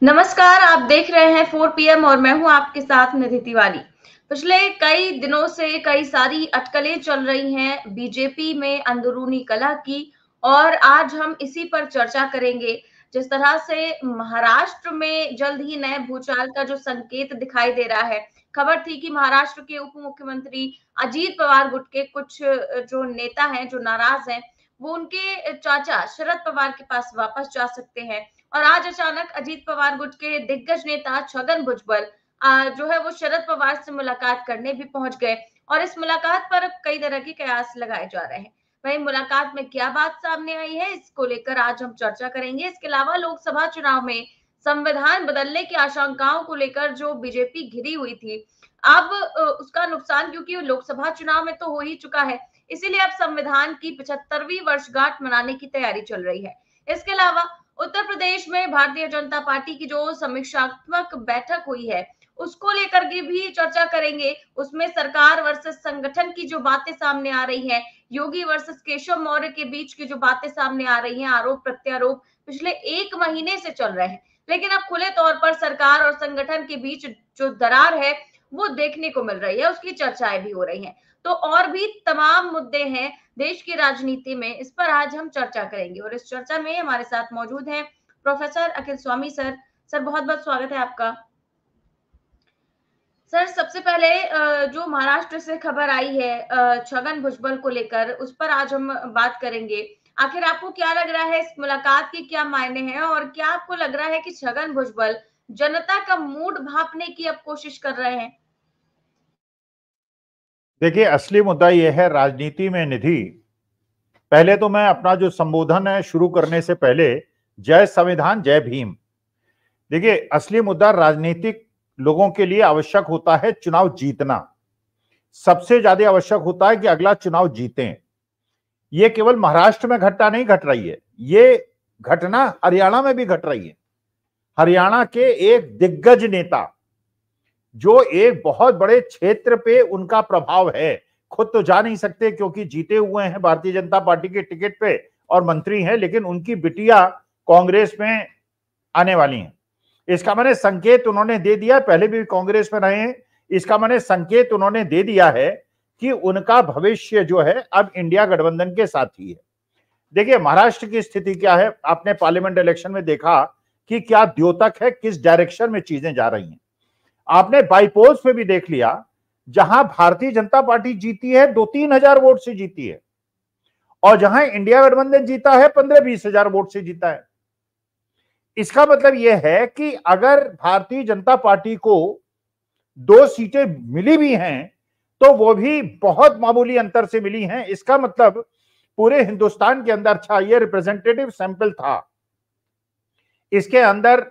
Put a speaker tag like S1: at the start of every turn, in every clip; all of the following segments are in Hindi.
S1: नमस्कार, आप देख रहे हैं 4 पीएम और मैं हूं आपके साथ निधि तिवारी। पिछले कई दिनों से कई सारी अटकलें चल रही हैं बीजेपी में अंदरूनी कलह की और आज हम इसी पर चर्चा करेंगे। जिस तरह से महाराष्ट्र में जल्द ही नए भूचाल का जो संकेत दिखाई दे रहा है, खबर थी कि महाराष्ट्र के उप मुख्यमंत्री अजीत पवार गुट के कुछ जो नेता हैं, जो नाराज हैं, वो उनके चाचा शरद पवार के पास वापस जा सकते हैं। और आज अचानक अजीत पवार गुट के दिग्गज नेता छगन भुजबल जो है वो शरद पवार से मुलाकात करने भी पहुंच गए और इस मुलाकात पर कई तरह के कयास लगाए जा रहे हैं। वहीं मुलाकात में क्या बात सामने आई है, इसको लेकर आज हम चर्चा करेंगे। इसके अलावा लोकसभा चुनाव में संविधान बदलने की आशंकाओं को लेकर जो बीजेपी घिरी हुई थी, अब उसका नुकसान क्योंकि लोकसभा चुनाव में तो हो ही चुका है, इसीलिए अब संविधान की 75वीं वर्षगांठ मनाने की तैयारी चल रही है। इसके अलावा उत्तर प्रदेश में भारतीय जनता पार्टी की जो समीक्षात्मक बैठक हुई है, उसको लेकर के भी चर्चा करेंगे। उसमें सरकार वर्सेस संगठन की जो बातें सामने आ रही हैं, योगी वर्सेस केशव मौर्य के बीच की जो बातें सामने आ रही हैं, आरोप प्रत्यारोप पिछले 1 महीने से चल रहे हैं। लेकिन अब खुले तौर पर सरकार और संगठन के बीच जो दरार है, वो देखने को मिल रही है, उसकी चर्चाएं भी हो रही हैं। तो और भी तमाम मुद्दे हैं देश की राजनीति में, इस पर आज हम चर्चा करेंगे और इस चर्चा में हमारे साथ मौजूद हैं प्रोफेसर अखिल स्वामी सर। सर, बहुत बहुत स्वागत है आपका। सर, सबसे पहले जो महाराष्ट्र से खबर आई है छगन भुजबल को लेकर, उस पर आज हम बात करेंगे। आखिर आपको क्या लग रहा है, इस मुलाकात के क्या मायने हैं और क्या आपको लग रहा है कि छगन भुजबल जनता का मूड भांपने की अब कोशिश कर रहे हैं?
S2: देखिए, असली मुद्दा यह है राजनीति में निधि। पहले तो मैं अपना जो संबोधन है शुरू करने से पहले जय संविधान जय भीम। देखिए, असली मुद्दा राजनीतिक लोगों के लिए आवश्यक होता है चुनाव जीतना। सबसे ज्यादा आवश्यक होता है कि अगला चुनाव जीतें। ये केवल महाराष्ट्र में घटना नहीं घट रही है, ये घटना हरियाणा में भी घट रही है। हरियाणा के एक दिग्गज नेता जो एक बहुत बड़े क्षेत्र पे उनका प्रभाव है, खुद तो जा नहीं सकते क्योंकि जीते हुए हैं भारतीय जनता पार्टी के टिकट पे और मंत्री हैं, लेकिन उनकी बिटिया कांग्रेस में आने वाली हैं। इसका मैंने संकेत उन्होंने दे दिया, पहले भी कांग्रेस में रहे हैं। इसका मैंने संकेत उन्होंने दे दिया है कि उनका भविष्य जो है अब इंडिया गठबंधन के साथ ही है। देखिए, महाराष्ट्र की स्थिति क्या है, आपने पार्लियामेंट इलेक्शन में देखा कि क्या द्योतक है, किस डायरेक्शन में चीजें जा रही हैं। आपने बाईपोल्स में भी देख लिया, जहां भारतीय जनता पार्टी जीती है 2-3 हजार वोट से जीती है और जहां इंडिया गठबंधन जीता है 15-20 हजार वोट से जीता है। इसका मतलब यह है कि अगर भारतीय जनता पार्टी को 2 सीटें मिली भी हैं तो वो भी बहुत मामूली अंतर से मिली हैं। इसका मतलब पूरे हिंदुस्तान के अंदर अच्छा ये रिप्रेजेंटेटिव सैंपल था, इसके अंदर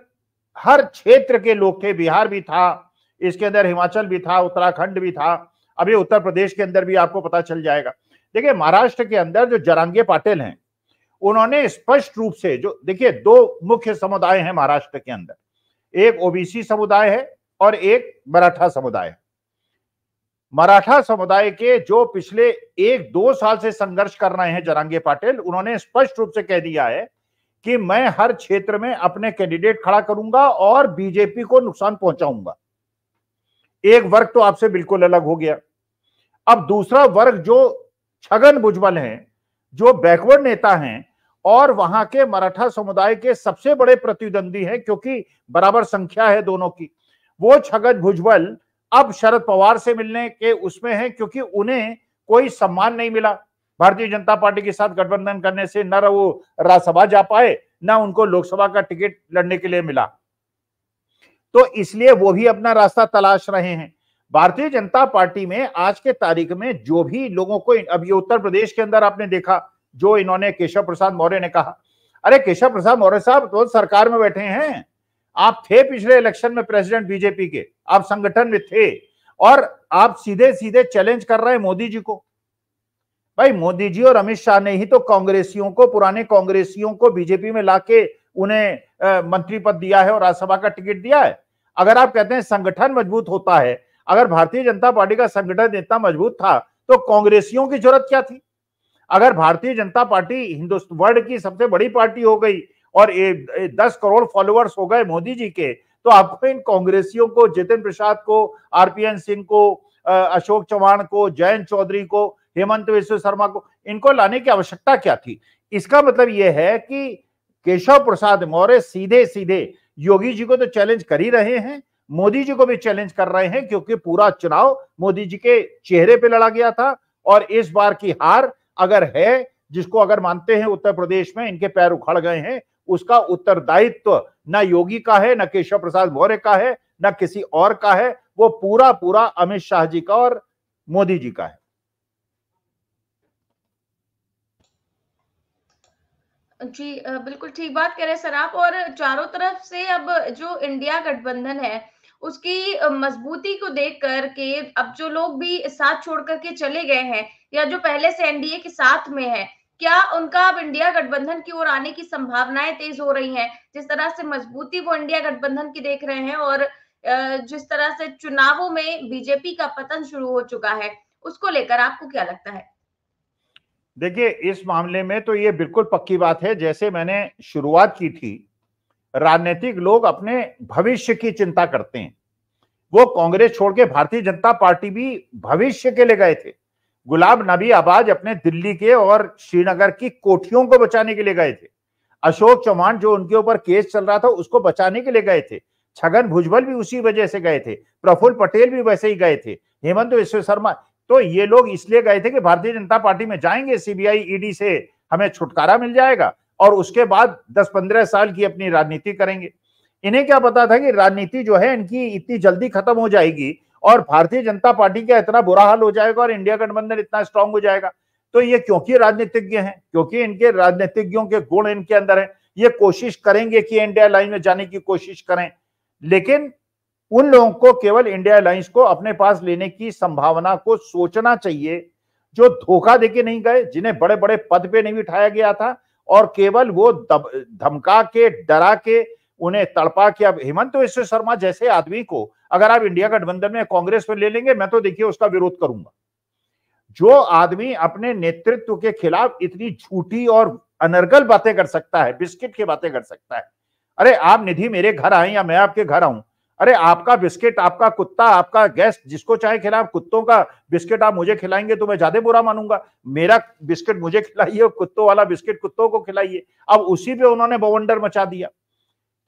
S2: हर क्षेत्र के लोग थे, बिहार भी था, इसके अंदर हिमाचल भी था, उत्तराखंड भी था, अभी उत्तर प्रदेश के अंदर भी आपको पता चल जाएगा। देखिए, महाराष्ट्र के अंदर जो जरांगे पाटिल हैं, उन्होंने स्पष्ट रूप से जो देखिए 2 मुख्य समुदाय हैं महाराष्ट्र के अंदर, एक ओबीसी समुदाय है और एक मराठा समुदाय है। मराठा समुदाय के जो पिछले 1-2 साल से संघर्ष कर रहे हैं जरांगे पाटिल, उन्होंने स्पष्ट रूप से कह दिया है कि मैं हर क्षेत्र में अपने कैंडिडेट खड़ा करूंगा और बीजेपी को नुकसान पहुंचाऊंगा। एक वर्ग तो आपसे बिल्कुल अलग हो गया। अब दूसरा वर्ग जो छगन भुजबल हैं, जो बैकवर्ड नेता हैं और वहां के मराठा समुदाय के सबसे बड़े प्रतिद्वंदी हैं, क्योंकि बराबर संख्या है दोनों की, वो छगन भुजबल अब शरद पवार से मिलने के उसमें हैं, क्योंकि उन्हें कोई सम्मान नहीं मिला भारतीय जनता पार्टी के साथ गठबंधन करने से। न वो राज्यसभा जा पाए, न उनको लोकसभा का टिकट लड़ने के लिए मिला, तो इसलिए वो भी अपना रास्ता तलाश रहे हैं। भारतीय जनता पार्टी में आज के तारीख में जो भी लोगों को, अब ये उत्तर प्रदेश के अंदर आपने देखा जो इन्होंने केशव प्रसाद मौर्य ने कहा, अरे केशव प्रसाद मौर्य साहब तो सरकार में बैठे हैं, आप थे पिछले इलेक्शन में प्रेसिडेंट बीजेपी के, आप संगठन में थे और आप सीधे सीधे चैलेंज कर रहे हैं मोदी जी को। भाई, मोदी जी और अमित शाह ने ही तो कांग्रेसियों को, पुराने कांग्रेसियों को बीजेपी में लाके उन्हें मंत्री पद दिया है और राज्यसभा का टिकट दिया है। अगर आप कहते हैं संगठन मजबूत होता है, अगर भारतीय जनता पार्टी का संगठन इतना मजबूत था तो कांग्रेसियों की जरूरत क्या थी? अगर भारतीय जनता पार्टी हिंदुस्तान वर्ल्ड की सबसे बड़ी पार्टी हो गई और 10 करोड़ फॉलोअर्स हो गए मोदी जी के, तो आपको इन कांग्रेसियों को, जितिन प्रसाद को, आरपीएन सिंह को, अशोक चौहान को, जयंत चौधरी को, हेमंत विश्व शर्मा को, इनको लाने की आवश्यकता क्या थी? इसका मतलब यह है कि केशव प्रसाद मौर्य सीधे सीधे योगी जी को तो चैलेंज कर ही रहे हैं, मोदी जी को भी चैलेंज कर रहे हैं, क्योंकि पूरा चुनाव मोदी जी के चेहरे पे लड़ा गया था। और इस बार की हार अगर है, जिसको अगर मानते हैं उत्तर प्रदेश में इनके पैर उखड़ गए हैं, उसका उत्तरदायित्व न योगी का है, न केशव प्रसाद मौर्य का है, न किसी और का है, वो पूरा पूरा अमित शाह जी का और मोदी जी का है।
S1: जी बिल्कुल ठीक बात कह रहे हैं सर आप। और चारों तरफ से अब जो इंडिया गठबंधन है उसकी मजबूती को देख कर के अब जो लोग भी साथ छोड़ करके चले गए हैं या जो पहले से एनडीए के साथ में है, क्या उनका अब इंडिया गठबंधन की ओर आने की संभावनाएं तेज हो रही हैं? जिस तरह से मजबूती वो इंडिया गठबंधन की देख रहे हैं और जिस तरह से चुनावों में बीजेपी का पतन शुरू हो चुका है, उसको लेकर आपको क्या लगता है?
S2: देखिए, इस मामले में तो ये बिल्कुल पक्की बात है, जैसे मैंने शुरुआत की थी, राजनीतिक लोग अपने भविष्य की चिंता करते हैं। वो कांग्रेस छोड़ के भारतीय जनता पार्टी भी भविष्य के लिए गए थे। गुलाम नबी आबाद अपने दिल्ली के और श्रीनगर की कोठियों को बचाने के लिए गए थे। अशोक चौहान जो उनके ऊपर केस चल रहा था उसको बचाने के लिए गए थे। छगन भुजबल भी उसी वजह से गए थे, प्रफुल्ल पटेल भी वैसे ही गए थे, हेमंत विश्व शर्मा। तो ये लोग इसलिए गए थे कि भारतीय जनता पार्टी में जाएंगे, सीबीआई ईडी से हमें छुटकारा मिल जाएगा और उसके बाद 10-15 साल की अपनी राजनीति करेंगे। इन्हें क्या पता था कि राजनीति जो है इनकी इतनी जल्दी खत्म हो जाएगी और भारतीय जनता पार्टी का इतना बुरा हाल हो जाएगा और इंडिया गठबंधन इतना स्ट्रांग हो जाएगा। तो ये क्योंकि राजनीतिज्ञ हैं, क्योंकि इनके राजनीतिज्ञों के गुण इनके अंदर है, ये कोशिश करेंगे कि इंडिया लाइन में जाने की कोशिश करें। लेकिन उन लोगों को केवल इंडिया अलायंस को अपने पास लेने की संभावना को सोचना चाहिए, जो धोखा देके नहीं गए, जिन्हें बड़े बड़े पद पे नहीं बिठाया गया था और केवल वो धमका के, डरा के, उन्हें तड़पा के। अब हेमंत विश्व शर्मा जैसे आदमी को अगर आप इंडिया गठबंधन में कांग्रेस में ले लेंगे, मैं तो देखिए उसका विरोध करूंगा। जो आदमी अपने नेतृत्व के खिलाफ इतनी झूठी और अनर्गल बातें कर सकता है, बिस्किट की बातें कर सकता है। अरे आप निधि मेरे घर आए या मैं आपके घर आऊं, अरे आपका बिस्किट, आपका कुत्ता, आपका गेस्ट जिसको चाहे खिलाए, कुत्तों का बिस्किट आप मुझे खिलाएंगे तो मैं ज्यादा बुरा मानूंगा। मेरा बिस्किट मुझे खिलाइए, कुत्तों वाला बिस्किट कुत्तों को खिलाइए। अब उसी पे उन्होंने बवंडर मचा दिया।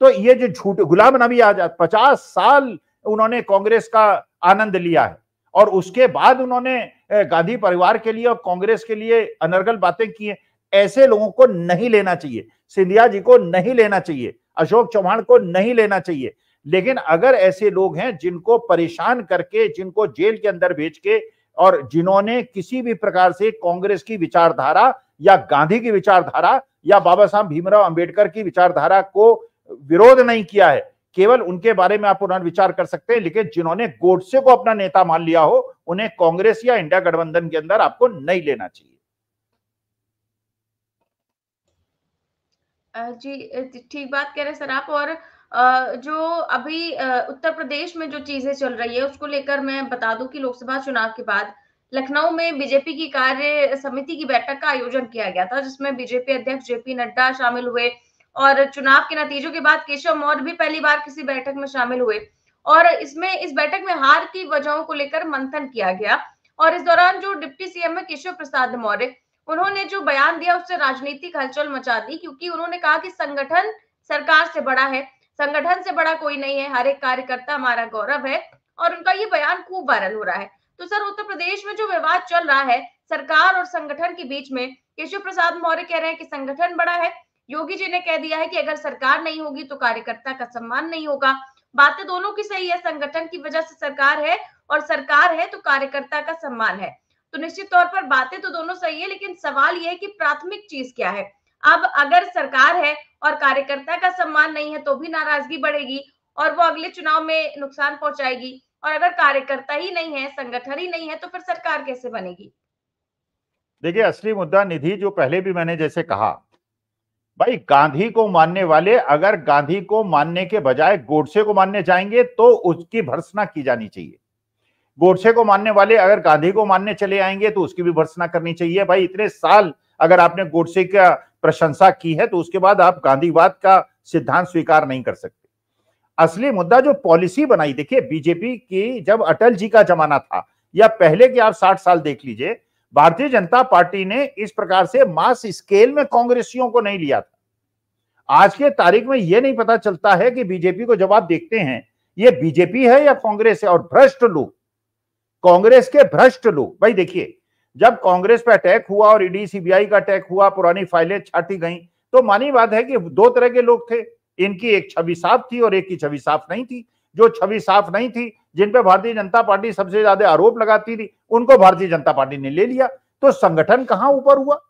S2: तो ये जो झूठ, गुलाम नबी आजाद 50 साल उन्होंने कांग्रेस का आनंद लिया है और उसके बाद उन्होंने गांधी परिवार के लिए और कांग्रेस के लिए अनर्गल बातें की है। ऐसे लोगों को नहीं लेना चाहिए, सिंधिया जी को नहीं लेना चाहिए, अशोक चौहान को नहीं लेना चाहिए। लेकिन अगर ऐसे लोग हैं जिनको परेशान करके, जिनको जेल के अंदर भेज के और जिन्होंने किसी भी प्रकार से कांग्रेस की विचारधारा या गांधी की विचारधारा या बाबा साहब भीमराव अंबेडकर की विचारधारा को विरोध नहीं किया है, केवल उनके बारे में आप पुनर्विचार कर सकते हैं। लेकिन जिन्होंने गोडसे को अपना नेता मान लिया हो, उन्हें कांग्रेस या इंडिया गठबंधन के अंदर आपको नहीं लेना चाहिए।
S1: जी ठीक बात कह रहे हैं सर आप। और जो अभी उत्तर प्रदेश में जो चीजें चल रही है उसको लेकर मैं बता दूं कि लोकसभा चुनाव के बाद लखनऊ में बीजेपी की कार्य समिति की बैठक का आयोजन किया गया था, जिसमें बीजेपी अध्यक्ष जेपी नड्डा शामिल हुए और चुनाव के नतीजों के बाद केशव मौर्य भी पहली बार किसी बैठक में शामिल हुए और इस बैठक में हार की वजहों को लेकर मंथन किया गया। और इस दौरान जो डिप्टी सीएम है केशव प्रसाद मौर्य, उन्होंने जो बयान दिया उससे राजनीतिक हलचल मचा दी, क्योंकि उन्होंने कहा कि संगठन सरकार से बड़ा है, संगठन से बड़ा कोई नहीं है, हर एक कार्यकर्ता हमारा गौरव है। और उनका ये बयान खूब वायरल हो रहा है। तो सर उत्तर प्रदेश में जो विवाद चल रहा है सरकार और संगठन के बीच में, केशव प्रसाद मौर्य कह रहे हैं कि संगठन बड़ा है, योगी जी ने कह दिया है कि अगर सरकार नहीं होगी तो कार्यकर्ता का सम्मान नहीं होगा। बातें दोनों की सही है, संगठन की वजह से सरकार है और सरकार है तो कार्यकर्ता का सम्मान है। तो निश्चित तौर पर बातें तो दोनों सही है, लेकिन सवाल यह है कि प्राथमिक चीज क्या है। अब अगर सरकार है और कार्यकर्ता का सम्मान नहीं है तो भी नाराजगी बढ़ेगी और वो अगले चुनाव में नुकसान पहुंचाएगी। और अगर कार्यकर्ता ही नहीं है, संगठन ही नहीं है, तो फिर सरकार कैसे बनेगी?
S2: देखिए, असली मुद्दा निधि, जो पहले भी मैंने जैसे कहा, भाई गांधी को मानने वाले अगर गांधी को मानने के बजाय गोडसे को मानने जाएंगे तो उसकी भर्त्सना की जानी चाहिए। गोडसे को मानने वाले अगर गांधी को मानने चले आएंगे तो उसकी भी भर्त्सना करनी चाहिए। भाई इतने साल अगर आपने गोडसे का प्रशंसा की है तो उसके बाद आप गांधीवाद का सिद्धांत स्वीकार नहीं कर सकते। असली मुद्दा जो पॉलिसी बनाई, देखिए बीजेपी की जब अटल जी का जमाना था या पहले के आप 60 साल देख लीजिए, भारतीय जनता पार्टी ने इस प्रकार से मास स्केल में कांग्रेसियों को नहीं लिया था। आज के तारीख में यह नहीं पता चलता है कि बीजेपी को जब आप देखते हैं ये बीजेपी है या कांग्रेस है, और भ्रष्ट लोग, कांग्रेस के भ्रष्ट लोग। भाई देखिए, जब कांग्रेस पे अटैक हुआ और ईडी सीबीआई का अटैक हुआ, पुरानी फाइलें छाटी गई, तो मानी बात है कि दो तरह के लोग थे, इनकी एक छवि साफ थी और एक की छवि साफ नहीं थी। जो छवि साफ नहीं थी, जिन पे भारतीय जनता पार्टी सबसे ज्यादा आरोप लगाती थी, उनको भारतीय जनता पार्टी ने ले लिया। तो संगठन कहां ऊपर हुआ?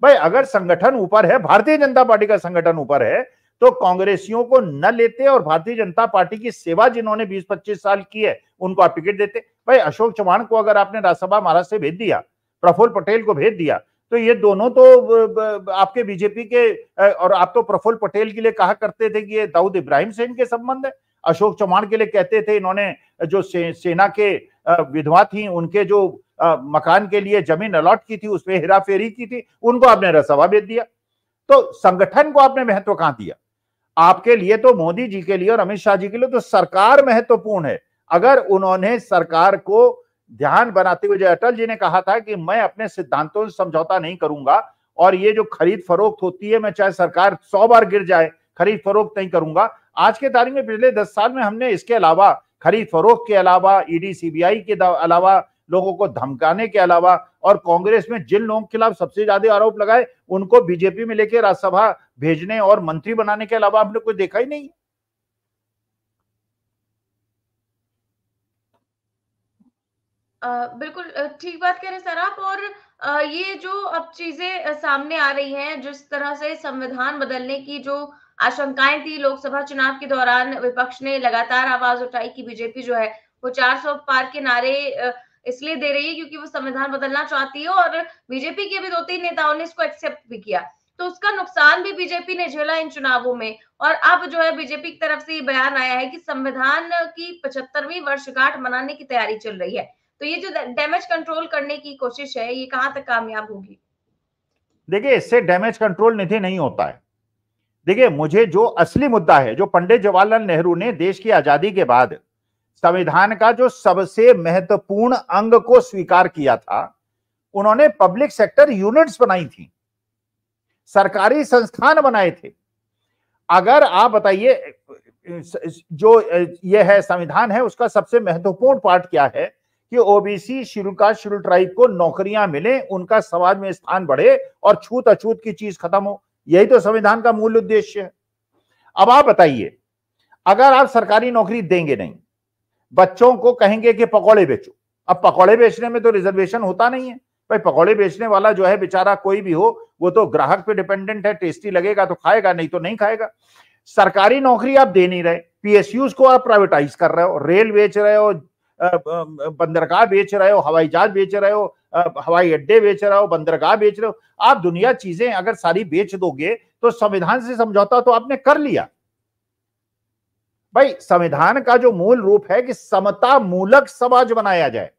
S2: भाई अगर संगठन ऊपर है, भारतीय जनता पार्टी का संगठन ऊपर है, तो कांग्रेसियों को न लेते और भारतीय जनता पार्टी की सेवा जिन्होंने 20-25 साल की है उनको आप टिकट देते। भाई अशोक चव्हाण को अगर आपने राज्यसभा महाराष्ट्र से भेज दिया, प्रफुल्ल पटेल को भेज दिया, तो ये दोनों तो आपके बीजेपी के, और आप तो प्रफुल्ल पटेल के लिए कहा करते थे कि ये दाऊद इब्राहिम से इनके संबंध है। अशोक चव्हाण के लिए कहते थे इन्होंने जो सेना के विधवा थी उनके जो मकान के लिए जमीन अलॉट की थी उसमें हेराफेरी की थी, उनको आपने राज्यसभा भेज दिया। तो संगठन को आपने महत्व कहां दिया? आपके लिए तो मोदी जी के लिए और अमित शाह जी के लिए तो सरकार महत्वपूर्ण है। अगर उन्होंने सरकार को ध्यान बनाते हुए, जो अटल जी ने कहा था कि मैं अपने सिद्धांतों से समझौता नहीं करूंगा और ये जो खरीद फरोख्त होती है, मैं चाहे सरकार 100 बार गिर जाए खरीद फरोख्त नहीं करूंगा। आज के तारीख में पिछले 10 साल में हमने इसके अलावा, खरीद फरोख्त के अलावा, ईडी सीबीआई के अलावा, लोगों को धमकाने के अलावा, और कांग्रेस में जिन लोगों के खिलाफ सबसे ज्यादा आरोप लगाए उनको बीजेपी में लेकर राज्यसभा भेजने और मंत्री बनाने के अलावा हमने कुछ देखा ही नहीं।
S1: बिल्कुल ठीक बात कह रहे हैं सर आप। और ये जो अब चीजें सामने आ रही हैं, जिस तरह से संविधान बदलने की जो आशंकाएं थी लोकसभा चुनाव के दौरान, विपक्ष ने लगातार आवाज उठाई कि बीजेपी जो है वो 400 पार के नारे इसलिए दे रही है क्योंकि वो संविधान बदलना चाहती है, और बीजेपी के भी 2-3 नेताओं ने इसको एक्सेप्ट भी किया। तो उसका नुकसान भी बीजेपी ने झेला इन चुनावों में। और अब जो है बीजेपी की तरफ से ये बयान आया है कि संविधान की 75वीं वर्षगांठ मनाने की तैयारी चल रही है। तो ये जो डैमेज कंट्रोल करने की कोशिश है, ये कहां तक कामयाब होगी?
S2: देखिए, इससे डैमेज कंट्रोल निधि नहीं होता है। देखिए, मुझे जो असली मुद्दा है, जो पंडित जवाहरलाल नेहरू ने देश की आजादी के बाद संविधान का जो सबसे महत्वपूर्ण अंग को स्वीकार किया था, उन्होंने पब्लिक सेक्टर यूनिट्स बनाई थी, सरकारी संस्थान बनाए थे। अगर आप बताइए, जो ये है संविधान है, उसका सबसे महत्वपूर्ण पार्ट क्या है कि OBC, schedule caste, schedule tribe को नौकरियां मिले, उनका समाज में स्थान बढ़े और छूत अछूत की चीज खत्म हो। यही तो संविधान का मूल उद्देश्य है। अब आप बताइए, अगर आप सरकारी नौकरी देंगे नहीं, बच्चों को कहेंगे कि पकौड़े बेचो, अब पकौड़े बेचने में तो रिजर्वेशन होता नहीं है। भाई पकौड़े बेचने वाला जो है बेचारा कोई भी हो, वो तो ग्राहक पे डिपेंडेंट है, टेस्टी लगेगा तो खाएगा, नहीं तो नहीं खाएगा। सरकारी नौकरी आप दे नहीं रहे, पीएसयूज को आप प्राइवेटाइज कर रहे हो, रेल बेच रहे हो, बंदरगाह बेच रहे हो, हवाई जहाज बेच रहे हो, हवाई अड्डे बेच रहे हो, बंदरगाह बेच रहे हो। आप दुनिया चीजें अगर सारी बेच दोगे तो संविधान से समझौता तो आपने कर लिया। भाई संविधान का जो मूल रूप है कि समता मूलक समाज बनाया जाए,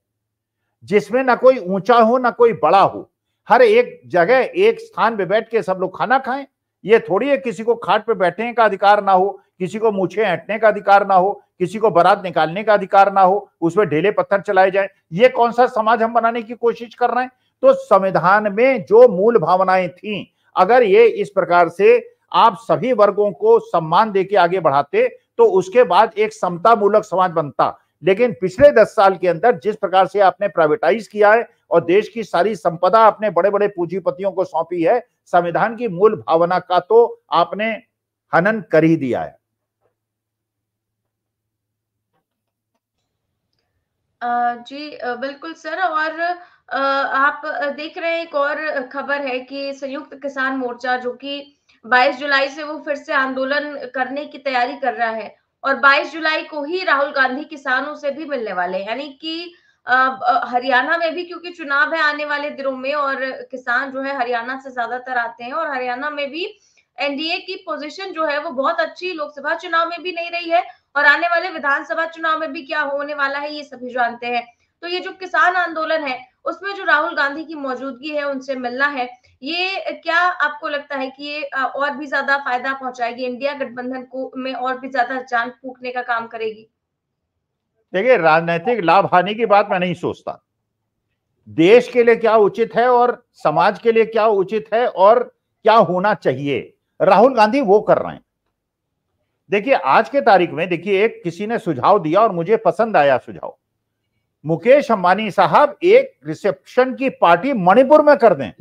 S2: जिसमें ना कोई ऊंचा हो ना कोई बड़ा हो, हर एक जगह एक स्थान पे बैठ के सब लोग खाना खाएं। ये थोड़ी है किसी को खाट पे बैठने का अधिकार ना हो, किसी को मूछें ऐंठने का अधिकार ना हो, किसी को बारात निकालने का अधिकार ना हो, उसमें ढेले पत्थर चलाए जाए। ये कौन सा समाज हम बनाने की कोशिश कर रहे हैं? तो संविधान में जो मूल भावनाएं थी, अगर ये इस प्रकार से आप सभी वर्गों को सम्मान देके आगे बढ़ाते तो उसके बाद एक समता मूलक समाज बनता। लेकिन पिछले 10 साल के अंदर जिस प्रकार से आपने प्राइवेटाइज किया है और देश की सारी संपदा अपने बड़े बड़े पूंजीपतियों को सौंपी है, संविधान की मूल भावना का तो आपने हनन कर ही दिया है।
S1: जी बिल्कुल सर। और आप देख रहे हैं, एक और खबर है कि संयुक्त किसान मोर्चा जो कि 22 जुलाई से वो फिर से आंदोलन करने की तैयारी कर रहा है, और 22 जुलाई को ही राहुल गांधी किसानों से भी मिलने वाले हैं। यानी कि हरियाणा में भी, क्योंकि चुनाव है आने वाले दिनों में और किसान जो है हरियाणा से ज्यादातर आते हैं, और हरियाणा में भी एनडीए की पोजीशन जो है वो बहुत अच्छी लोकसभा चुनाव में भी नहीं रही है, और आने वाले विधानसभा चुनाव में भी क्या होने वाला है ये सभी जानते हैं। तो ये जो किसान आंदोलन है, उसमें जो राहुल गांधी की मौजूदगी है, उनसे मिलना है, ये क्या आपको लगता है कि ये और भी ज़्यादा फ़ायदा पहुँचाएगी इंडिया गठबंधन को में और भी ज़्यादा जान फूँकने का काम करेगी?
S2: देखिए, राजनीतिक लाभ हानि की बात मैं नहीं सोचता। देश के लिए क्या उचित है और समाज के लिए क्या उचित है और क्या होना चाहिए, राहुल गांधी वो कर रहे हैं। देखिए, आज के तारीख में देखिए, एक किसी ने सुझाव दिया और मुझे पसंद आया सुझाव। मुकेश अंबानी साहब एक रिसेप्शन की पार्टी मणिपुर में कर दें।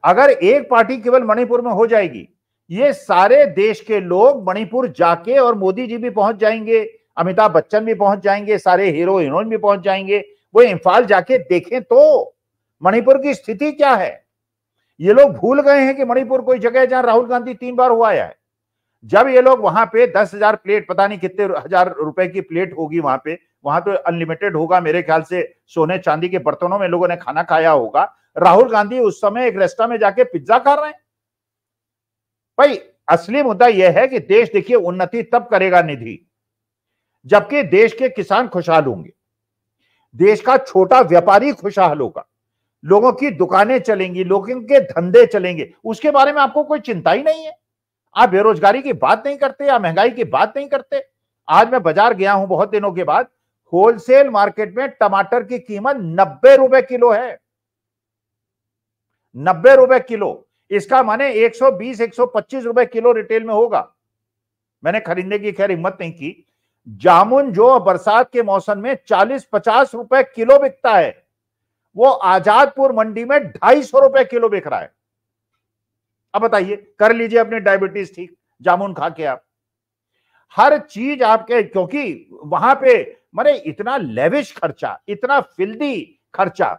S2: अगर एक पार्टी केवल मणिपुर में हो जाएगी, ये सारे देश के लोग मणिपुर जाके, और मोदी जी भी पहुंच जाएंगे, अमिताभ बच्चन भी पहुंच जाएंगे, सारे हीरो हीरोइन भी पहुंच जाएंगे, वो इम्फाल जाके देखें तो मणिपुर की स्थिति क्या है। ये लोग भूल गए हैं कि मणिपुर कोई जगह है जहां राहुल गांधी 3 बार हुआ है। जब ये लोग वहां पे 10,000 प्लेट, पता नहीं कितने हजार रुपए की प्लेट होगी वहां तो अनलिमिटेड होगा मेरे ख्याल से, सोने चांदी के बर्तनों में लोगों ने खाना खाया होगा। राहुल गांधी उस समय एक रेस्टोरेंट में जाके पिज्जा खा रहे हैं। भाई, असली मुद्दा यह है कि देश देखिए उन्नति तब करेगा निधि जबकि देश के किसान खुशहाल होंगे, देश का छोटा व्यापारी खुशहाल होगा, लोगों की दुकानें चलेंगी, लोगों के धंधे चलेंगे। उसके बारे में आपको कोई चिंता ही नहीं है। आप बेरोजगारी की बात नहीं करते या महंगाई की बात नहीं करते। आज मैं बाजार गया हूं बहुत दिनों के बाद, होलसेल मार्केट में टमाटर की कीमत 90 रुपए किलो है। 90 रुपए किलो, इसका माने 120-125 रुपए किलो रिटेल में होगा। मैंने खरीदने की खैर हिम्मत नहीं की। जामुन जो बरसात के मौसम में 40-50 रुपए किलो बिकता है, वो आजादपुर मंडी में 250 रुपए किलो बिक रहा है। अब बताइए, कर लीजिए अपनी डायबिटीज ठीक जामुन खा के आप। हर चीज आपके, क्योंकि वहां पे माने इतना लेविश खर्चा, इतना फिल्दी खर्चा,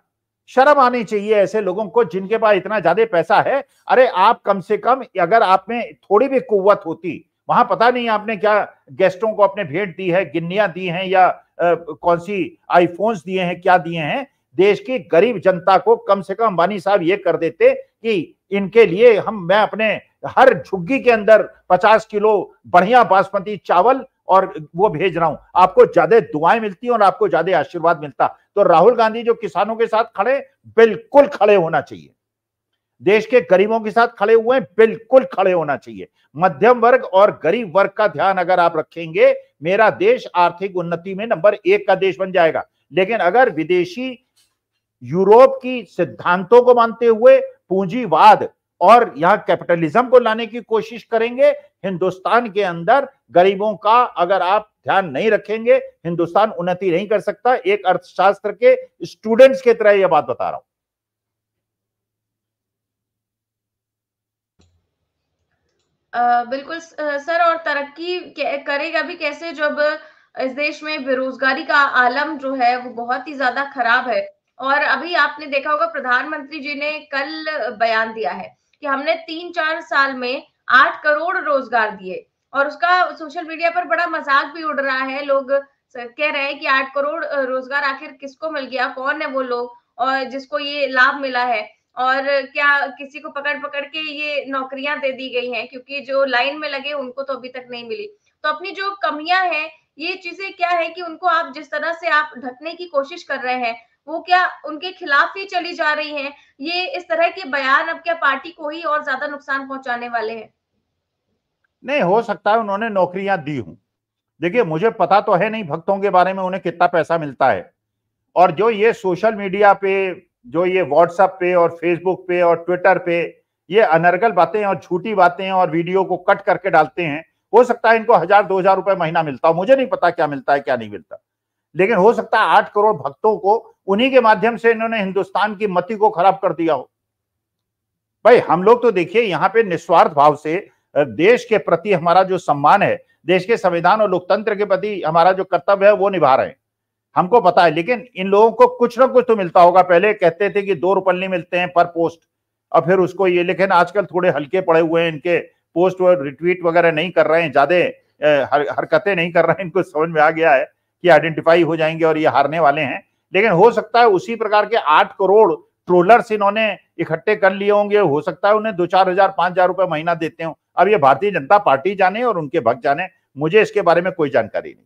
S2: शर्म आनी चाहिए ऐसे लोगों को जिनके पास इतना ज्यादा पैसा है। अरे आप कम से कम, अगर आप में थोड़ी भी कुव्वत होती, वहां पता नहीं आपने क्या गेस्टों को अपने भेंट दी है, गिन्नियां दी हैं या कौन सी आईफोन्स दिए हैं, क्या दिए हैं। देश की गरीब जनता को कम से कम अंबानी साहब ये कर देते कि इनके लिए मैं अपने हर झुग्गी के अंदर 50 किलो बढ़िया बासमती चावल और वो भेज रहा हूं, आपको ज्यादा दुआएं मिलती और आपको ज्यादा आशीर्वाद मिलता। तो राहुल गांधी जो किसानों के साथ खड़े, बिल्कुल खड़े होना चाहिए। देश के गरीबों के साथ खड़े हुए, बिल्कुल खड़े होना चाहिए। मध्यम वर्ग और गरीब वर्ग का ध्यान अगर आप रखेंगे, मेरा देश आर्थिक उन्नति में नंबर 1 का देश बन जाएगा। लेकिन अगर विदेशी यूरोप की सिद्धांतों को मानते हुए पूंजीवाद और यहां कैपिटलिज्म को लाने की कोशिश करेंगे, हिंदुस्तान के अंदर गरीबों का अगर आप ध्यान नहीं रखेंगे, हिंदुस्तान उन्नति नहीं कर सकता। एक अर्थशास्त्र के स्टूडेंट्स की तरह यह बात बता रहा हूं।
S1: बिल्कुल सर, और तरक्की करेगा भी कैसे जब इस देश में बेरोजगारी का आलम जो है वो बहुत ही ज्यादा खराब है। और अभी आपने देखा होगा प्रधानमंत्री जी ने कल बयान दिया है कि हमने 3-4 साल में 8 करोड़ रोजगार दिए, और उसका सोशल मीडिया पर बड़ा मजाक भी उड़ रहा है। लोग कह रहे हैं कि 8 करोड़ रोजगार आखिर किसको मिल गया, कौन है वो लोग और जिसको ये लाभ मिला है, और क्या किसी को पकड़-पकड़ के ये नौकरियाँ दे दी गई हैं, क्योंकि जो लाइन में लगे उनको तो अभी तक नहीं मिली। तो अपनी जो कमियाँ हैं, ये चीज़ें क्या है कि उनको आप जिस तरह से आप ढकने की कोशिश कर रहे हैं, वो क्या उनके खिलाफ ही चली जा रही हैं? ये इस तरह के बयान अब क्या पार्टी को ही और ज़्यादा नुकसान पहुँचाने वाले हैं?
S2: नहीं, हो सकता है उन्होंने नौकरियां दी हूं। देखिए, मुझे पता तो है नहीं भक्तों के बारे में, उन्हें कितना पैसा मिलता है। और जो ये सोशल मीडिया पे, जो ये व्हाट्सएप पे और फेसबुक पे और ट्विटर पे ये अनर्गल बातें और झूठी बातें और वीडियो को कट करके डालते हैं, हो सकता है इनको 1,000-2,000 रुपए महीना मिलता हो, मुझे नहीं पता क्या मिलता है क्या नहीं मिलता। लेकिन हो सकता है 8 करोड़ भक्तों को उन्हीं के माध्यम से इन्होंने हिंदुस्तान की मति को खराब कर दिया हो। भाई, हम लोग तो देखिए यहाँ पे निस्वार्थ भाव से देश के प्रति हमारा जो सम्मान है, देश के संविधान और लोकतंत्र के प्रति हमारा जो कर्तव्य है वो निभा रहे हैं, हमको पता है। लेकिन इन लोगों को कुछ ना कुछ तो मिलता होगा। पहले कहते थे कि 2 रुपये मिलते हैं पर पोस्ट, और फिर उसको ये, लेकिन आजकल थोड़े हल्के पड़े हुए हैं, इनके पोस्ट और रिट्वीट वगैरह नहीं कर रहे हैं, ज्यादा हरकतें नहीं कर रहे हैं। इनको समझ में आ गया है कि आइडेंटिफाई हो जाएंगे और ये हारने वाले हैं। लेकिन हो सकता है उसी प्रकार के 8 करोड़ ट्रोलर्स इन्होंने इकट्ठे कर लिए होंगे, हो सकता है उन्हें 2-4 हजार 5,000 रुपए महीना देते हो। अब ये भारतीय जनता पार्टी जाने और उनके भक्त जाने, मुझे इसके बारे में कोई जानकारी नहीं।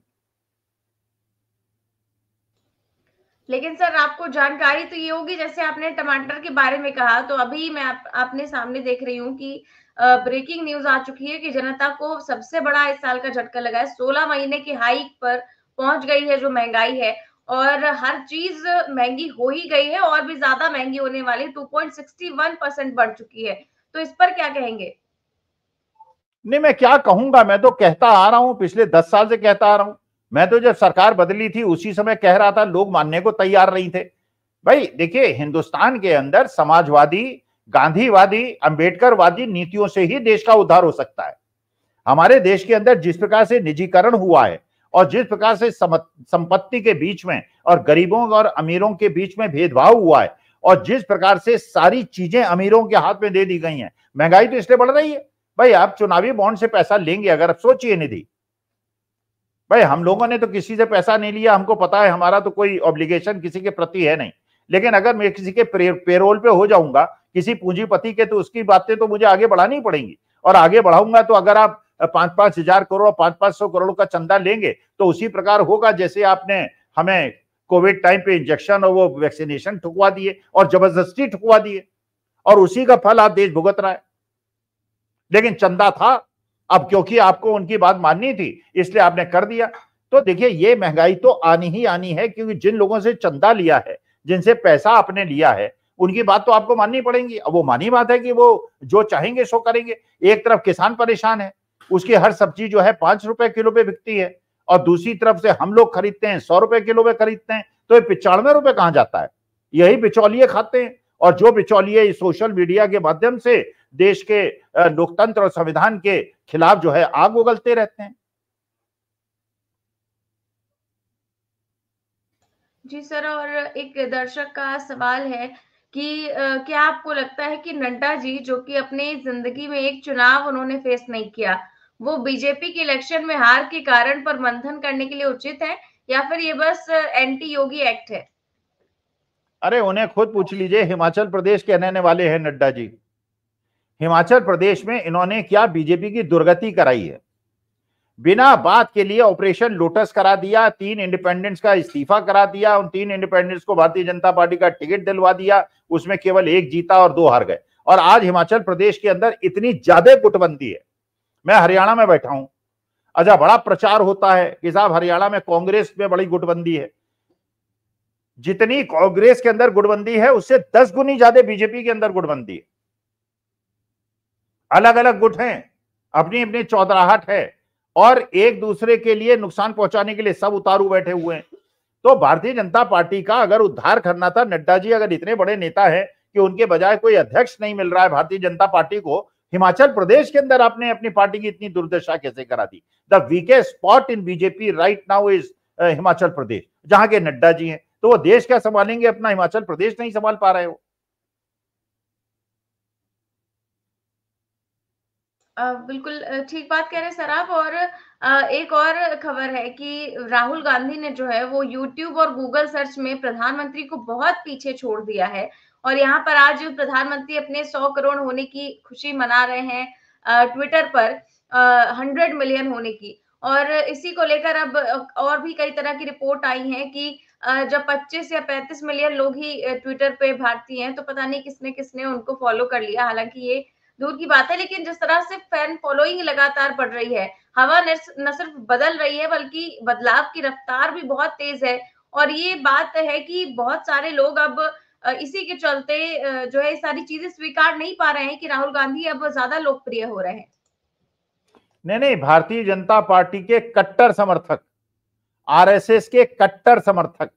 S1: लेकिन सर आपको जानकारी तो ये होगी, जैसे आपने टमाटर के बारे में कहा, तो अभी मैं आपने सामने देख रही हूँ कि ब्रेकिंग न्यूज आ चुकी है कि जनता को सबसे बड़ा इस साल का झटका लगा है। 16 महीने की हाइक पर पहुंच गई है जो महंगाई है, और हर चीज महंगी हो ही गई है, और भी ज्यादा महंगी होने वाली, 2.61% बढ़ चुकी है। तो इस पर क्या कहेंगे?
S2: नहीं, मैं क्या कहूंगा, मैं तो कहता आ रहा हूं, पिछले 10 साल से कहता आ रहा हूं। मैं तो जब सरकार बदली थी उसी समय कह रहा था, लोग मानने को तैयार नहीं थे। भाई देखिए, हिंदुस्तान के अंदर समाजवादी, गांधीवादी, अंबेडकरवादी नीतियों से ही देश का उद्धार हो सकता है। हमारे देश के अंदर जिस प्रकार से निजीकरण हुआ है और जिस प्रकार से संपत्ति के बीच में और गरीबों और अमीरों के बीच में भेदभाव हुआ है, और जिस प्रकार से सारी चीजें अमीरों के हाथ में दे दी गई हैं, महंगाई तो इसलिए बढ़ रही है। भाई आप चुनावी बॉन्ड से पैसा लेंगे, अगर आप सोचिए निधि, भाई हम लोगों ने तो किसी से पैसा नहीं लिया, हमको पता है, हमारा तो कोई ऑब्लिगेशन किसी के प्रति है नहीं। लेकिन अगर मैं किसी के पेरोल पे हो जाऊंगा, किसी पूंजीपति के, तो उसकी बातें तो मुझे आगे बढ़ानी पड़ेंगी। और आगे बढ़ाऊंगा तो अगर आप 5,000 करोड़, 500 करोड़ का चंदा लेंगे तो उसी प्रकार होगा जैसे आपने हमें कोविड टाइम पे इंजेक्शन और वो वैक्सीनेशन ठुकवा दिए और जबरदस्ती ठुकवा दिए, और उसी का फल आप देश भुगत रहा है। लेकिन चंदा था, अब क्योंकि आपको उनकी बात माननी थी इसलिए आपने कर दिया। तो देखिए, ये महंगाई तो आनी ही आनी है, क्योंकि जिन लोगों से चंदा लिया है, जिनसे पैसा आपने लिया है, उनकी बात तो आपको माननी पड़ेगी। अब वो मानी बात है कि वो जो चाहेंगे सो करेंगे। एक तरफ किसान परेशान है, उसकी हर सब्जी जो है 5 रुपए किलो पे बिकती है, और दूसरी तरफ से हम लोग खरीदते हैं 100 रुपए किलो पे खरीदते हैं, तो ये 95 रुपए कहां जाता है? यही बिचौलिए खाते हैं। और जो बिचौलिए सोशल मीडिया के माध्यम से देश के लोकतंत्र और संविधान के खिलाफ जो है आग उगलते रहते हैं।
S1: जी सर, और एक दर्शक का सवाल है कि क्या आपको लगता है कि नड्डा जी, जो कि अपनी जिंदगी में एक चुनाव उन्होंने फेस नहीं किया, वो बीजेपी के इलेक्शन में हार के कारण पर मंथन करने के लिए उचित है, या फिर ये बस एंटी योगी एक्ट है?
S2: अरे उन्हें खुद पूछ लीजिए, हिमाचल प्रदेश के रहने वाले हैं नड्डा जी। हिमाचल प्रदेश में इन्होंने क्या बीजेपी की दुर्गति कराई है। बिना बात के लिए ऑपरेशन लोटस करा दिया, 3 इंडिपेंडेंट्स का इस्तीफा करा दिया, उन 3 इंडिपेंडेंट्स को भारतीय जनता पार्टी का टिकट दिलवा दिया, उसमें केवल 1 जीता और 2 हार गए। और आज हिमाचल प्रदेश के अंदर इतनी ज्यादा गुटबंदी है। मैं हरियाणा में बैठा हूं, अच्छा, बड़ा प्रचार होता है कि साहब हरियाणा में कांग्रेस में बड़ी गुटबंदी है। जितनी कांग्रेस के अंदर गुटबंदी है उससे 10 गुनी ज्यादा बीजेपी के अंदर गुटबंदी है। अलग अलग गुट हैं, अपनी अपनी चौधराहट है, और एक दूसरे के लिए नुकसान पहुंचाने के लिए सब उतारू बैठे हुए हैं। तो भारतीय जनता पार्टी का अगर उद्धार करना था, नड्डा जी अगर इतने बड़े नेता है कि उनके बजाय कोई अध्यक्ष नहीं मिल रहा है भारतीय जनता पार्टी को, हिमाचल प्रदेश के अंदर आपने अपनी पार्टी की इतनी दुर्दशा कैसे करा दी? The weakest spot in BJP right now is Himachal Pradesh, जहां के नड्डा जी हैं। तो वो देश क्या संभालेंगे अपना? हिमाचल प्रदेश नहीं संभाल पा रहे हो।
S1: बिल्कुल ठीक बात कह रहे हैं सर आप। और एक और खबर है कि राहुल गांधी ने जो है वो यूट्यूब और गूगल सर्च में प्रधानमंत्री को बहुत पीछे छोड़ दिया है, और यहाँ पर आज प्रधानमंत्री अपने 100 करोड़ होने की खुशी मना रहे हैं ट्विटर पर, 100 मिलियन होने की। और इसी को लेकर अब और भी कई तरह की रिपोर्ट आई है कि जब 25 या 35 मिलियन लोग ही ट्विटर पे भारतीय हैं, तो पता नहीं किसने किसने उनको फॉलो कर लिया। हालांकि ये दूर की बात है, लेकिन जिस तरह से फैन फॉलोइंग लगातार बढ़ रही है, हवा न सिर्फ बदल रही है बल्कि बदलाव की रफ्तार भी बहुत तेज है। और ये बात है कि बहुत सारे लोग अब इसी के चलते जो है सारी चीजें स्वीकार नहीं पा रहे हैं कि राहुल गांधी अब ज्यादा लोकप्रिय हो रहे हैं।
S2: नहीं नहीं, भारतीय जनता पार्टी के कट्टर समर्थक, आरएसएस के कट्टर समर्थक,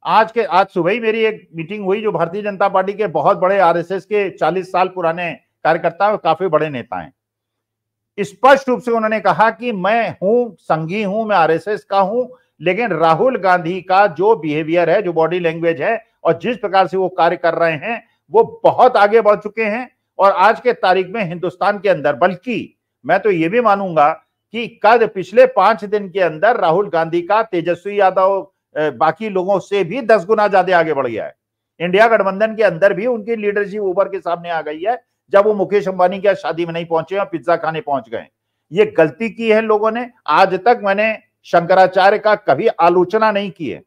S2: आज सुबह ही मेरी एक मीटिंग हुई, जो भारतीय जनता पार्टी के बहुत बड़े आरएसएस के 40 साल पुराने कार्यकर्ता हैं, काफी बड़े नेता हैं। स्पष्ट रूप से उन्होंने कहा कि मैं हूं, संघी हूं, मैं आरएसएस का हूं, लेकिन राहुल गांधी का जो बिहेवियर है, जो बॉडी लैंग्वेज है और जिस प्रकार से वो कार्य कर रहे हैं, वो बहुत आगे बढ़ चुके हैं। और आज के तारीख में हिंदुस्तान के अंदर, बल्कि मैं तो ये भी मानूंगा कि कल पिछले 5 दिन के अंदर राहुल गांधी का तेजस्वी यादव बाकी लोगों से भी 10 गुना ज्यादा आगे बढ़ गया है। इंडिया गठबंधन के अंदर भी उनकी लीडरशिप उभर के सामने आ गई है, जब वो मुकेश अंबानी के शादी में नहीं पहुंचे और पिज्जा खाने पहुंच गए। ये गलती की है लोगों ने। आज तक मैंने शंकराचार्य का कभी आलोचना नहीं की है,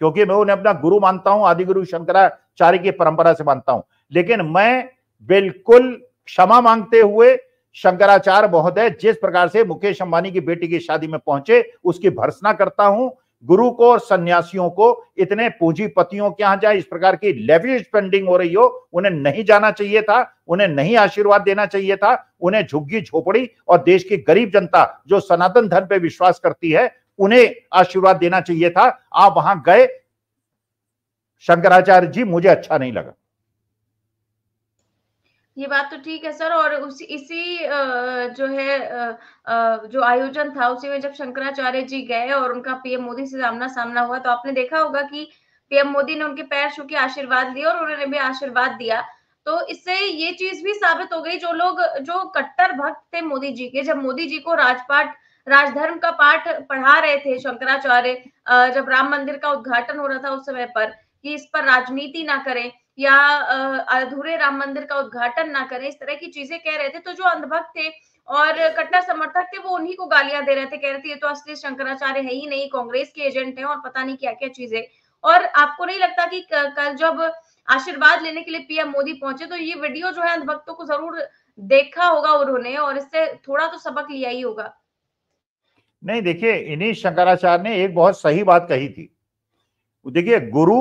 S2: क्योंकि मैं उन्हें अपना गुरु मानता हूं, आदि गुरु शंकराचार्य की परंपरा से मानता हूं। लेकिन मैं बिल्कुल क्षमा मांगते हुए शंकराचार्य महोदय जिस प्रकार से मुकेश अंबानी की बेटी की शादी में पहुंचे उसकी भर्त्सना करता हूं। गुरु को और सन्यासियों को, इतने पूंजीपतियों के यहां जहां इस प्रकार की लेविश स्पेंडिंग हो रही हो, उन्हें नहीं जाना चाहिए था, उन्हें नहीं आशीर्वाद देना चाहिए था। उन्हें झुग्गी झोपड़ी और देश की गरीब जनता जो सनातन धर्म पे विश्वास करती है उन्हें आशीर्वाद देना चाहिए था। आप वहां गए शंकराचार्य जी, मुझे अच्छा नहीं लगा।
S1: ये बात तो ठीक है सर। और इसी जो है जो आयोजन था उसी में जब शंकराचार्य जी गए और उनका पीएम मोदी से आमना सामना हुआ, तो आपने देखा होगा कि पीएम मोदी ने उनके पैर छू के आशीर्वाद लिया और उन्होंने भी आशीर्वाद दिया। तो इससे ये चीज भी साबित हो गई, जो लोग जो कट्टर भक्त थे मोदी जी के, जब मोदी जी को राजधर्म का पाठ पढ़ा रहे थे शंकराचार्य, जब राम मंदिर का उद्घाटन हो रहा था उस समय पर, कि इस पर राजनीति ना करें या अधूरे राम मंदिर का उद्घाटन ना करें, इस तरह की चीजें कह रहे थे, तो जो अंधभक्त थे और कट्टर समर्थक थे वो उन्हीं को गालियां दे रहे थे, कह रहे थे ये तो असली शंकराचार्य है ही नहीं, कांग्रेस के एजेंट हैं और पता नहीं क्या क्या चीजें। और आपको नहीं लगता कि कल जब आशीर्वाद लेने के लिए पीएम मोदी पहुंचे तो ये वीडियो जो है अंधभक्तों को जरूर देखा होगा उन्होंने, और इससे थोड़ा तो सबक लिया ही होगा।
S2: नहीं, देखिए, इन्हीं शंकराचार्य ने एक बहुत सही बात कही थी। देखिए, गुरु,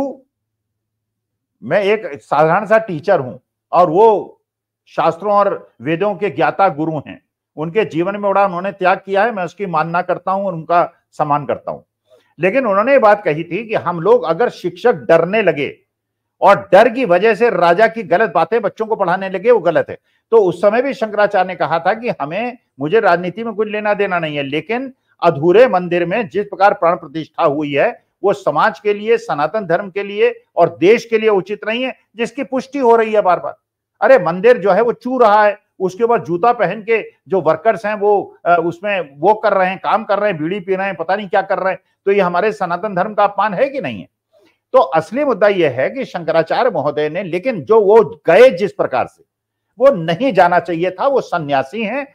S2: मैं एक साधारण सा टीचर हूं और वो शास्त्रों और वेदों के ज्ञाता गुरु हैं। उनके जीवन में बड़ा उन्होंने त्याग किया है, मैं उसकी मानना करता हूं और उनका सम्मान करता हूं। लेकिन उन्होंने ये बात कही थी कि हम लोग अगर शिक्षक डरने लगे और डर की वजह से राजा की गलत बातें बच्चों को पढ़ाने लगे, वो गलत है। तो उस समय भी शंकराचार्य ने कहा था कि मुझे राजनीति में कुछ लेना देना नहीं है, लेकिन अधूरे मंदिर में जिस प्रकार प्राण प्रतिष्ठा हुई है वो समाज के लिए, सनातन धर्म के लिए और देश के लिए उचित नहीं है, जिसकी पुष्टि हो रही है बार बार। अरे मंदिर जो है वो चू रहा है, उसके बाद जूता पहन के जो वर्कर्स हैं वो उसमें वो कर रहे हैं, काम कर रहे हैं, बीड़ी पी रहे हैं, पता नहीं क्या कर रहे हैं। तो ये हमारे सनातन धर्म का अपमान है कि नहीं है? तो असली मुद्दा यह है कि शंकराचार्य महोदय ने, लेकिन जो वो गए जिस प्रकार से, वो नहीं जाना चाहिए था। वो सन्यासी हैं।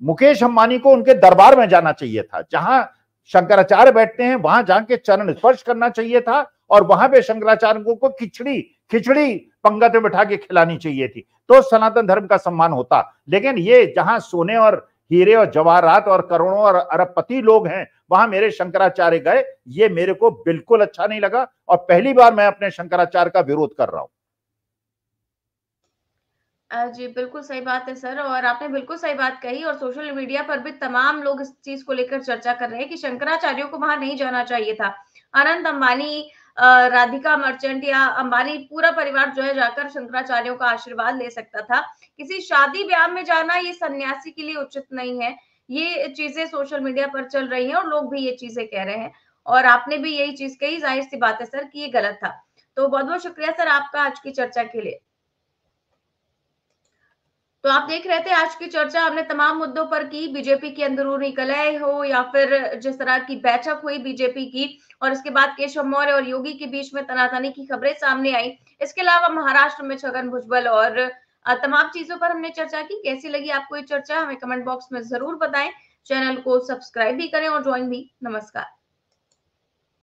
S2: मुकेश अंबानी को उनके दरबार में जाना चाहिए था, जहां शंकराचार्य बैठते हैं वहां जाके चरण स्पर्श करना चाहिए था और वहां पे शंकराचार्य को खिचड़ी पंगत में बैठा के खिलानी चाहिए थी, तो सनातन धर्म का सम्मान होता। लेकिन ये जहां सोने और हीरे और जवाहरात और करोड़ों और अरबपति लोग हैं वहां मेरे शंकराचार्य गए, ये मेरे को बिल्कुल अच्छा नहीं लगा और पहली बार मैं अपने शंकराचार्य का विरोध कर रहा हूं।
S1: जी, बिल्कुल सही बात है सर। और आपने बिल्कुल सही बात कही, और सोशल मीडिया पर भी तमाम लोग इस चीज़ को लेकर चर्चा कर रहे हैं कि शंकराचार्यों को वहाँ नहीं जाना चाहिए था। अनंत अंबानी, राधिका मर्चेंट या अंबानी पूरा परिवार जो है जाकर शंकराचार्यों का आशीर्वाद ले सकता था। किसी शादी-ब्याह में जाना ये सन्यासी के लिए उचित नहीं है। ये चीज़ें सोशल मीडिया पर चल रही हैं और लोग भी ये चीज़ें कह रहे हैं। और आपने भी यही चीज़ कही, ज़ाहिर-सी बात है सर कि ये गलत था। तो बहुत-बहुत शुक्रिया सर आपका आज की चर्चा के लिए। तो आप देख रहे थे आज की चर्चा, हमने तमाम मुद्दों पर की, बीजेपी की अंदरूनी कलह हो या फिर जिस तरह की बैठक हुई बीजेपी की, और इसके बाद केशव मौर्य और योगी के बीच में तनातनी की खबरें सामने आई। इसके अलावा महाराष्ट्र में छगन भुजबल और तमाम चीजों पर हमने चर्चा की। कैसी लगी आपको ये चर्चा, हमें कमेंट बॉक्स में जरूर बताएं। चैनल को सब्सक्राइब भी करें और ज्वाइन भी। नमस्कार।